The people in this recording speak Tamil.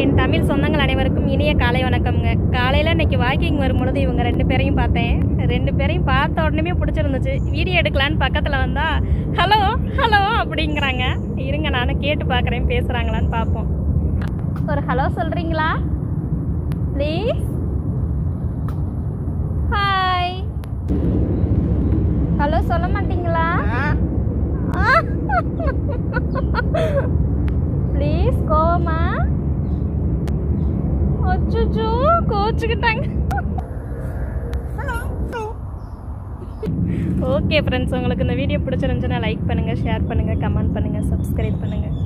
என் தமிழ் சொந்தங்கள் அனைவருக்கும் இனிய காலை வணக்கம்ங்க. காலையில் இன்றைக்கி வாக்கிங் வரும்பொழுது இவங்க 2 பேரையும் பார்த்தேன். 2 பேரையும் பார்த்த உடனே பிடிச்சிருந்துச்சு. வீடியோ எடுக்கலான்னு பக்கத்தில் வந்தால் ஹலோ ஹலோ அப்படிங்கிறாங்க. இருங்க நானும் கேட்டு பார்க்குறேன், பேசுகிறாங்களான்னு பார்ப்போம். ஒரு ஹலோ சொல்கிறீங்களா ப்ளீஸ்? ஹாய். ஹலோ சொல்ல மாட்டீங்களா? ப்ளீஸ். கோவமா? அச்சோ கோச்சுக்கிட்டாங்க. ஓகே ஃப்ரெண்ட்ஸ், உங்களுக்கு இந்த வீடியோ பிடிச்சிருந்துச்சுன்னா லைக் பண்ணுங்கள், ஷேர் பண்ணுங்கள், கமெண்ட் பண்ணுங்கள், சப்ஸ்கிரைப் பண்ணுங்கள்.